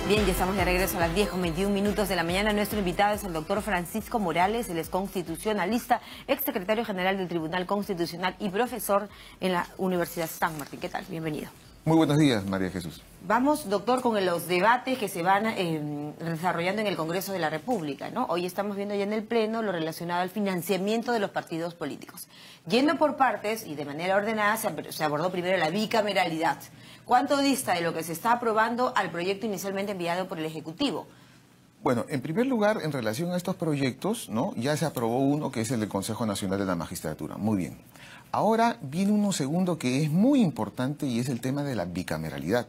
Bien, ya estamos de regreso a las 10:21 de la mañana. Nuestro invitado es el doctor Francisco Morales, él es constitucionalista, exsecretario general del Tribunal Constitucional y profesor en la Universidad San Martín. ¿Qué tal? Bienvenido. Muy buenos días, María Jesús. Vamos, doctor, con los debates que se van desarrollando en el Congreso de la República, ¿no? Hoy estamos viendo ya en el Pleno lo relacionado al financiamiento de los partidos políticos. Yendo por partes y de manera ordenada, se abordó primero la bicameralidad. ¿Cuánto dista de lo que se está aprobando al proyecto inicialmente enviado por el Ejecutivo? Bueno, en primer lugar, en relación a estos proyectos, ¿no? Ya se aprobó uno que es el del Consejo Nacional de la Magistratura. Muy bien. Ahora viene uno segundo que es muy importante y es el tema de la bicameralidad.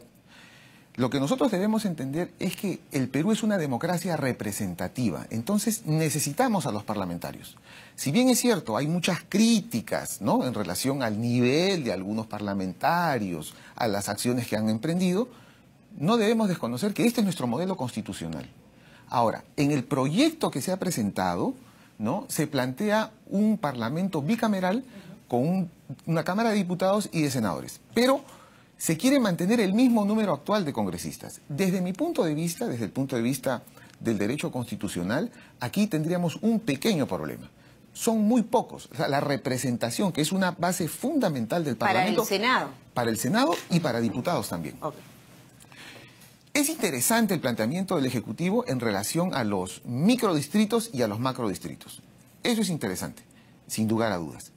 Lo que nosotros debemos entender es que el Perú es una democracia representativa, entonces necesitamos a los parlamentarios. Si bien es cierto, hay muchas críticas, ¿no?, en relación al nivel de algunos parlamentarios, a las acciones que han emprendido, no debemos desconocer que este es nuestro modelo constitucional. Ahora, en el proyecto que se ha presentado, ¿no?, se plantea un parlamento bicameral con una Cámara de Diputados y de Senadores, pero se quiere mantener el mismo número actual de congresistas. Desde mi punto de vista, desde el punto de vista del derecho constitucional, aquí tendríamos un pequeño problema. Son muy pocos. O sea, la representación, que es una base fundamental del Parlamento. Para el Senado. Para el Senado y para diputados también. Okay. Es interesante el planteamiento del Ejecutivo en relación a los microdistritos y a los macrodistritos. Eso es interesante, sin lugar a dudas.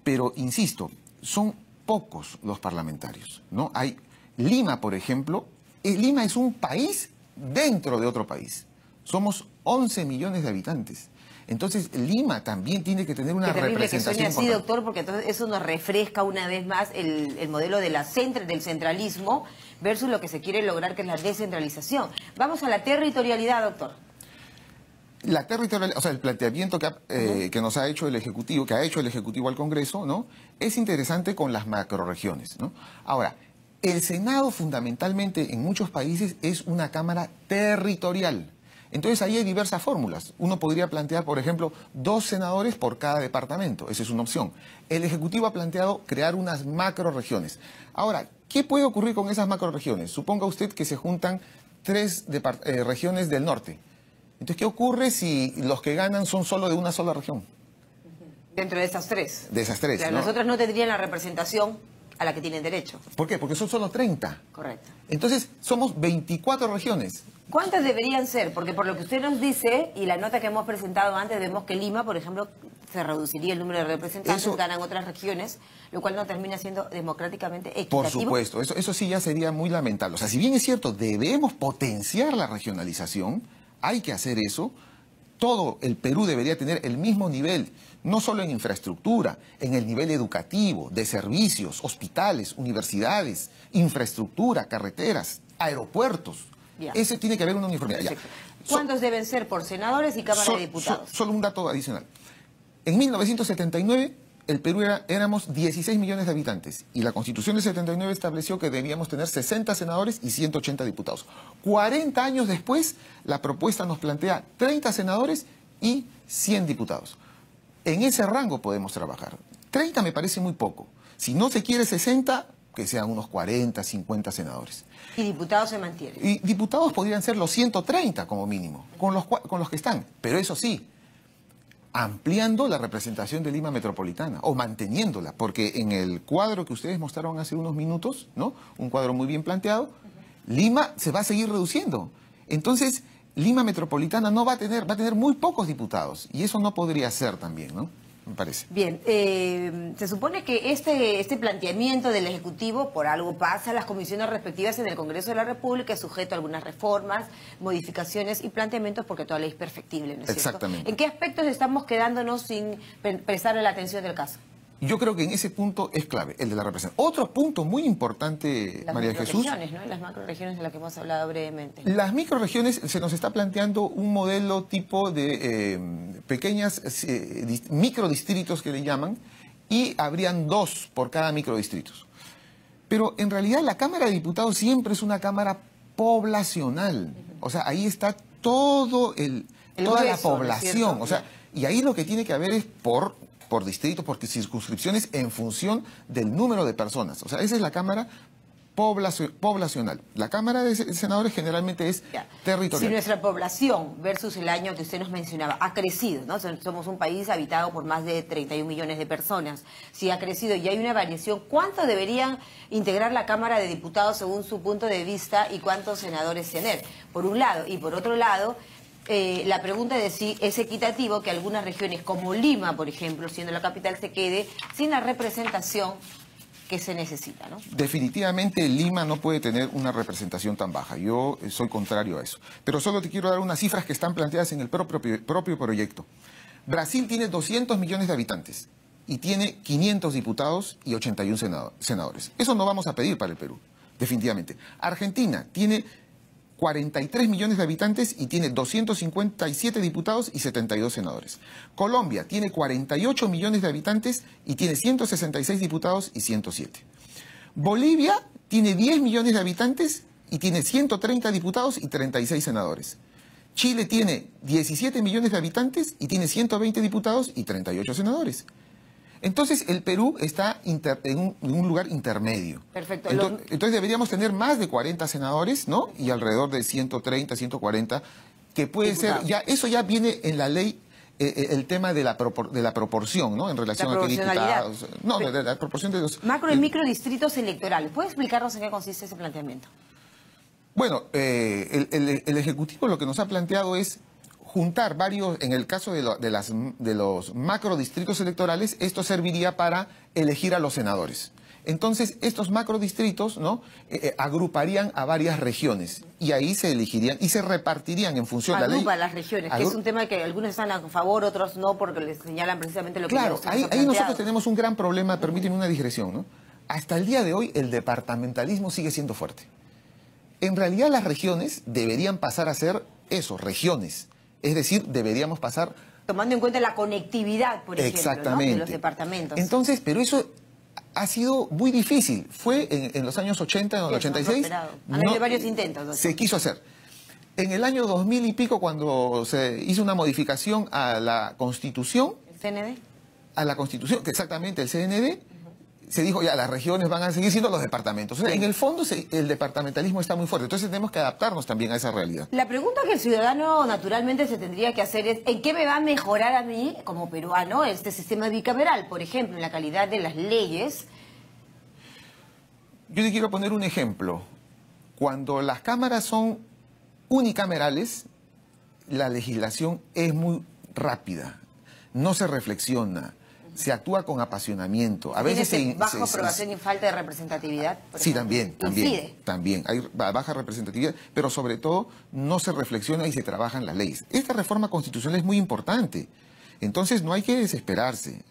Pero, insisto, son pocos los parlamentarios, ¿no? Hay Lima, por ejemplo. Lima es un país dentro de otro país. Somos 11 millones de habitantes. Entonces, Lima también tiene que tener una representación. Que suene así, doctor, porque entonces eso nos refresca una vez más el modelo de del centralismo versus lo que se quiere lograr, que es la descentralización. Vamos a la territorialidad, doctor. La territorialidad, o sea, el planteamiento que nos ha hecho el Ejecutivo, que ha hecho el Ejecutivo al Congreso, ¿no?, es interesante con las macrorregiones, ¿no? Ahora, el Senado fundamentalmente en muchos países es una cámara territorial. Entonces ahí hay diversas fórmulas. Uno podría plantear, por ejemplo, 2 senadores por cada departamento. Esa es una opción. El Ejecutivo ha planteado crear unas macrorregiones. Ahora, ¿qué puede ocurrir con esas macrorregiones? Suponga usted que se juntan 3 regiones del norte. Entonces, ¿qué ocurre si los que ganan son solo de una sola región? Dentro de esas 3. De esas 3, claro, ¿no? Nosotros no tendrían la representación a la que tienen derecho. ¿Por qué? Porque son solo 30. Correcto. Entonces, somos 24 regiones. ¿Cuántas deberían ser? Porque por lo que usted nos dice, y la nota que hemos presentado antes, vemos que Lima, por ejemplo, se reduciría el número de representantes, ganan otras regiones, lo cual no termina siendo democráticamente equitativo. Por supuesto, eso sí ya sería muy lamentable. O sea, si bien es cierto, debemos potenciar la regionalización, hay que hacer eso. Todo el Perú debería tener el mismo nivel, no solo en infraestructura, en el nivel educativo, de servicios, hospitales, universidades, infraestructura, carreteras, aeropuertos. Ya. Ese tiene que haber una uniformidad. ¿Cuántos deben ser por senadores y Cámara de Diputados? Solo un dato adicional. En 1979, el Perú éramos 16 millones de habitantes y la Constitución del 79 estableció que debíamos tener 60 senadores y 180 diputados. 40 años después, la propuesta nos plantea 30 senadores y 100 diputados. En ese rango podemos trabajar. 30 me parece muy poco. Si no se quiere 60, que sean unos 40, 50 senadores. ¿Y diputados se mantienen? Y diputados podrían ser los 130 como mínimo, con los que están. Pero eso sí, ampliando la representación de Lima metropolitana o manteniéndola, porque en el cuadro que ustedes mostraron hace unos minutos, ¿no?, un cuadro muy bien planteado, Lima se va a seguir reduciendo. Entonces, Lima metropolitana no va a tener muy pocos diputados y eso no podría ser también, ¿no?, me parece. Bien, se supone que este planteamiento del Ejecutivo por algo pasa a las comisiones respectivas en el Congreso de la República, es sujeto a algunas reformas, modificaciones y planteamientos porque toda ley es perfectible, ¿no es cierto? Exactamente. ¿En qué aspectos estamos quedándonos sin prestarle la atención del caso? Yo creo que en ese punto es clave, el de la representación. Otro punto muy importante, María Jesús. Las microrregiones, ¿no? Las macrorregiones de las que hemos hablado brevemente. Las microrregiones, se nos está planteando un modelo tipo de pequeñas microdistritos que le llaman, y habrían 2 por cada microdistrito. Pero en realidad la Cámara de Diputados siempre es una cámara poblacional. O sea, ahí está toda la población. O sea, y ahí lo que tiene que haber es por distritos, por circunscripciones en función del número de personas. O sea, esa es la Cámara poblacional. La Cámara de Senadores generalmente es territorial. Si nuestra población versus el año que usted nos mencionaba ha crecido, ¿no? Somos un país habitado por más de 31 millones de personas. Si ha crecido y hay una variación, ¿cuánto deberían integrar la Cámara de Diputados según su punto de vista y cuántos senadores tener? Por un lado. Y por otro lado, la pregunta de si es equitativo que algunas regiones como Lima, por ejemplo, siendo la capital, se quede sin la representación que se necesita, ¿no? Definitivamente Lima no puede tener una representación tan baja. Yo soy contrario a eso. Pero solo te quiero dar unas cifras que están planteadas en el propio proyecto. Brasil tiene 200 millones de habitantes y tiene 500 diputados y 81 senadores. Eso no vamos a pedir para el Perú, definitivamente. Argentina tiene 43 millones de habitantes y tiene 257 diputados y 72 senadores. Colombia tiene 48 millones de habitantes y tiene 166 diputados y 107. Bolivia tiene 10 millones de habitantes y tiene 130 diputados y 36 senadores. Chile tiene 17 millones de habitantes y tiene 120 diputados y 38 senadores. Entonces, el Perú está en un lugar intermedio. Perfecto. Entonces, deberíamos tener más de 40 senadores, ¿no? Y alrededor de 130, 140, que puede ser, ya eso ya viene en la ley, el tema de la proporción, ¿no? En relación a qué diputados. No, de la proporción de los... Macro y microdistritos electorales. ¿Puede explicarnos en qué consiste ese planteamiento? Bueno, el Ejecutivo lo que nos ha planteado es juntar varios, en el caso de los macrodistritos electorales, esto serviría para elegir a los senadores. Entonces, estos macrodistritos, ¿no? Agruparían a varias regiones y ahí se elegirían y se repartirían en función de la ley. Agrupa las regiones, que es un tema que algunos están a favor, otros no, porque les señalan precisamente lo que claro, ahí nosotros tenemos un gran problema, permíteme una digresión, ¿no? Hasta el día de hoy el departamentalismo sigue siendo fuerte. En realidad las regiones deberían pasar a ser eso, regiones. Es decir, deberíamos pasar... Tomando en cuenta la conectividad, por ejemplo, ¿no? De los departamentos. Entonces, pero eso ha sido muy difícil. Fue en los años 80, en el 86... Han habido varios intentos, ¿no? Se quiso hacer. En el año 2000 y pico, cuando se hizo una modificación a la Constitución... ¿El CND? A la Constitución, que exactamente el CND... Se dijo, ya, las regiones van a seguir siendo los departamentos. O sea, en el fondo el departamentalismo está muy fuerte. Entonces tenemos que adaptarnos también a esa realidad. La pregunta que el ciudadano naturalmente se tendría que hacer es, ¿en qué me va a mejorar a mí, como peruano, este sistema bicameral? Por ejemplo, en la calidad de las leyes. Yo te quiero poner un ejemplo. Cuando las cámaras son unicamerales, la legislación es muy rápida. No se reflexiona. Se actúa con apasionamiento. A veces baja aprobación y falta de representatividad. Sí, también. Hay baja representatividad, pero sobre todo no se reflexiona y se trabajan las leyes. Esta reforma constitucional es muy importante. Entonces no hay que desesperarse.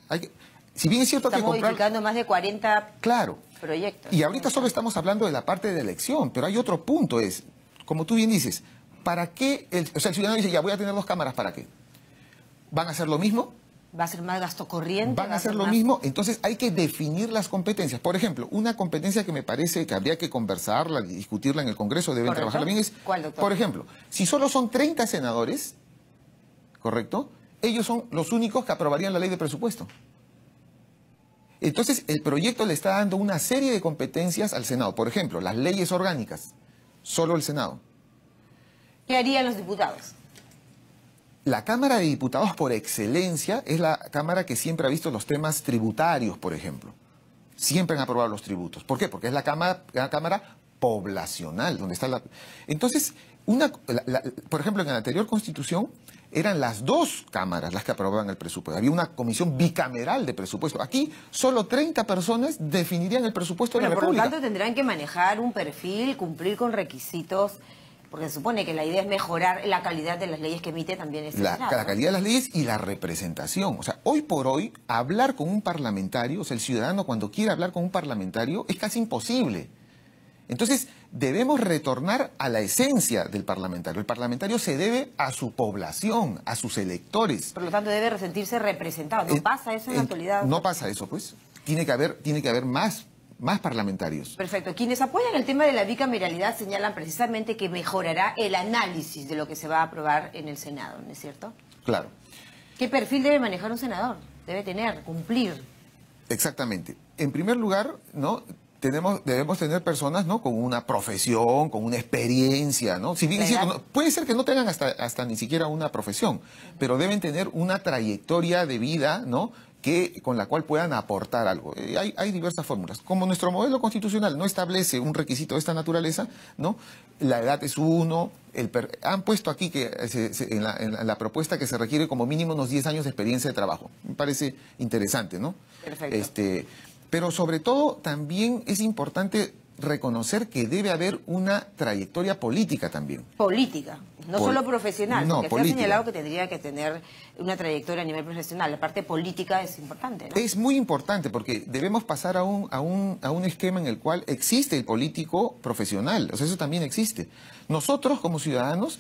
Si bien es cierto que modificando más de 40 proyectos. Y ahorita solo estamos hablando de la parte de elección, pero hay otro punto, es, como tú bien dices, ¿para qué? El ciudadano dice, ya voy a tener 2 cámaras, ¿para qué? ¿Van a hacer lo mismo? ¿Va a ser más gasto corriente? Van a hacer lo mismo, entonces hay que definir las competencias. Por ejemplo, una competencia que me parece que habría que conversarla, discutirla en el Congreso, deben trabajarla bien es, ¿cuál, doctor? Por ejemplo, si solo son 30 senadores, ¿correcto? Ellos son los únicos que aprobarían la ley de presupuesto. Entonces, el proyecto le está dando una serie de competencias al Senado. Por ejemplo, las leyes orgánicas, solo el Senado. ¿Qué harían los diputados? La Cámara de Diputados, por excelencia, es la Cámara que siempre ha visto los temas tributarios, por ejemplo. Siempre han aprobado los tributos. ¿Por qué? Porque es la Cámara poblacional, donde está la... Entonces, por ejemplo, en la anterior Constitución, eran las 2 cámaras las que aprobaban el presupuesto. Había una comisión bicameral de presupuesto. Aquí, solo 30 personas definirían el presupuesto de la República. Por lo tanto, tendrán que manejar un perfil, cumplir con requisitos... Porque se supone que la idea es mejorar la calidad de las leyes que emite también este Senado, la calidad de las leyes y la representación. O sea, hoy por hoy, hablar con un parlamentario, o sea, el ciudadano cuando quiere hablar con un parlamentario, es casi imposible. Entonces, debemos retornar a la esencia del parlamentario. El parlamentario se debe a su población, a sus electores. Por lo tanto, debe sentirse representado. ¿No pasa eso en la actualidad? No pasa eso, pues. Tiene que haber más parlamentarios. Perfecto. Quienes apoyan el tema de la bicameralidad señalan precisamente que mejorará el análisis de lo que se va a aprobar en el Senado, ¿no es cierto? Claro. ¿Qué perfil debe manejar un senador? Debe tener, cumplir. Exactamente. En primer lugar, ¿no? debemos tener personas, ¿no?, con una profesión, con una experiencia, ¿no? Si bien es cierto, puede ser que no tengan hasta ni siquiera una profesión, pero deben tener una trayectoria de vida, ¿no?, con la cual puedan aportar algo. Hay diversas fórmulas. Como nuestro modelo constitucional no establece un requisito de esta naturaleza, ¿no?, la edad es uno. Han puesto aquí que en la propuesta que se requiere como mínimo unos 10 años de experiencia de trabajo. Me parece interesante, ¿no? Perfecto. Pero sobre todo también es importante reconocer que debe haber una trayectoria política también. Política, no solo profesional, no, porque política. se ha señalado que tendría que tener una trayectoria a nivel profesional. La parte política es importante, ¿no? Es muy importante porque debemos pasar a un esquema en el cual existe el político profesional. O sea, eso también existe. Nosotros, como ciudadanos,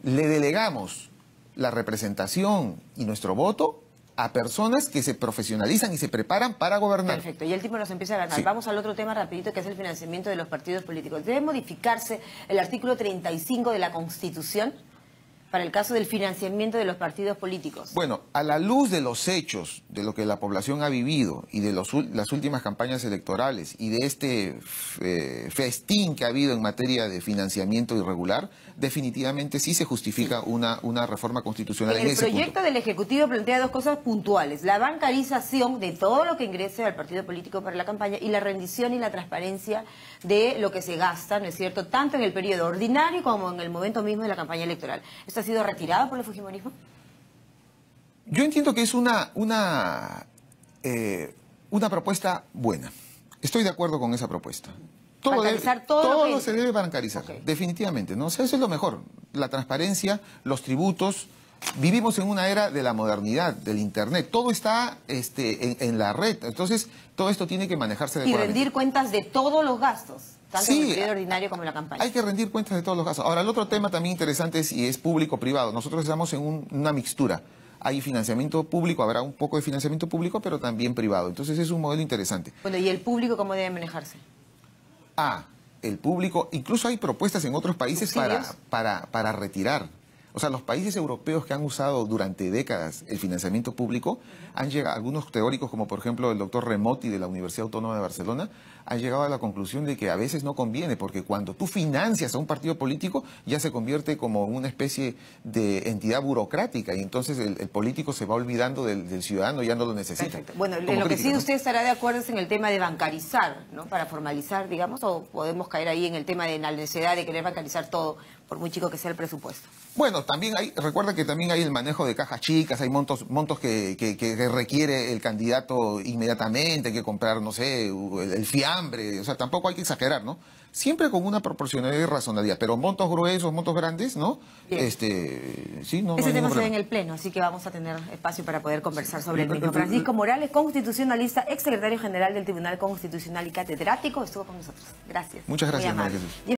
le delegamos la representación y nuestro voto a personas que se profesionalizan y se preparan para gobernar. Perfecto, y el tiempo nos empieza a ganar. Sí. Vamos al otro tema rapidito, que es el financiamiento de los partidos políticos. ¿Debe modificarse el artículo 35 de la Constitución para el caso del financiamiento de los partidos políticos? Bueno, a la luz de los hechos, de lo que la población ha vivido y de las últimas campañas electorales y de este festín que ha habido en materia de financiamiento irregular, definitivamente sí se justifica una reforma constitucional en ese punto. El proyecto del Ejecutivo plantea dos cosas puntuales: la bancarización de todo lo que ingrese al partido político para la campaña y la rendición y la transparencia de lo que se gasta, ¿no es cierto?, tanto en el periodo ordinario como en el momento mismo de la campaña electoral. ¿Esto ha sido retirado por el fujimorismo? Yo entiendo que es una propuesta buena. Estoy de acuerdo con esa propuesta. Todo se debe bancarizar, okay, definitivamente, ¿no? O sea, eso es lo mejor. La transparencia, los tributos. Vivimos en una era de la modernidad, del Internet. Todo está en la red. Entonces, todo esto tiene que manejarse adecuadamente. Y rendir cuentas de todos los gastos, tanto en el periodo ordinario como en la campaña. Hay que rendir cuentas de todos los gastos. Ahora, el otro tema también interesante es si es público-privado. Nosotros estamos en una mixtura. Hay financiamiento público, habrá un poco de financiamiento público, pero también privado. Entonces, es un modelo interesante. Bueno, ¿y el público cómo debe manejarse? El público, incluso hay propuestas en otros países para retirar. O sea, los países europeos que han usado durante décadas el financiamiento público, han llegado, algunos teóricos, como por ejemplo el doctor Remotti de la Universidad Autónoma de Barcelona, han llegado a la conclusión de que a veces no conviene, porque cuando tú financias a un partido político, ya se convierte como una especie de entidad burocrática, y entonces el político se va olvidando del ciudadano, ya no lo necesita. Perfecto. Bueno, en lo que sí usted estará de acuerdo es en el tema de bancarizar, ¿no?, para formalizar, digamos, o podemos caer ahí en el tema de la necesidad de querer bancarizar todo, por muy chico que sea el presupuesto. Bueno, también recuerda que también hay el manejo de cajas chicas, hay montos que requiere el candidato inmediatamente, hay que comprar, no sé, el fiambre, o sea, tampoco hay que exagerar, ¿no? Siempre con una proporcionalidad y razonabilidad, pero montos gruesos, montos grandes, ¿no? Sí, no. Ese tema se ve en el Pleno, así que vamos a tener espacio para poder conversar sobre el mismo. Francisco Morales, constitucionalista, exsecretario general del Tribunal Constitucional y catedrático, estuvo con nosotros. Gracias. Muchas gracias, María Jesús.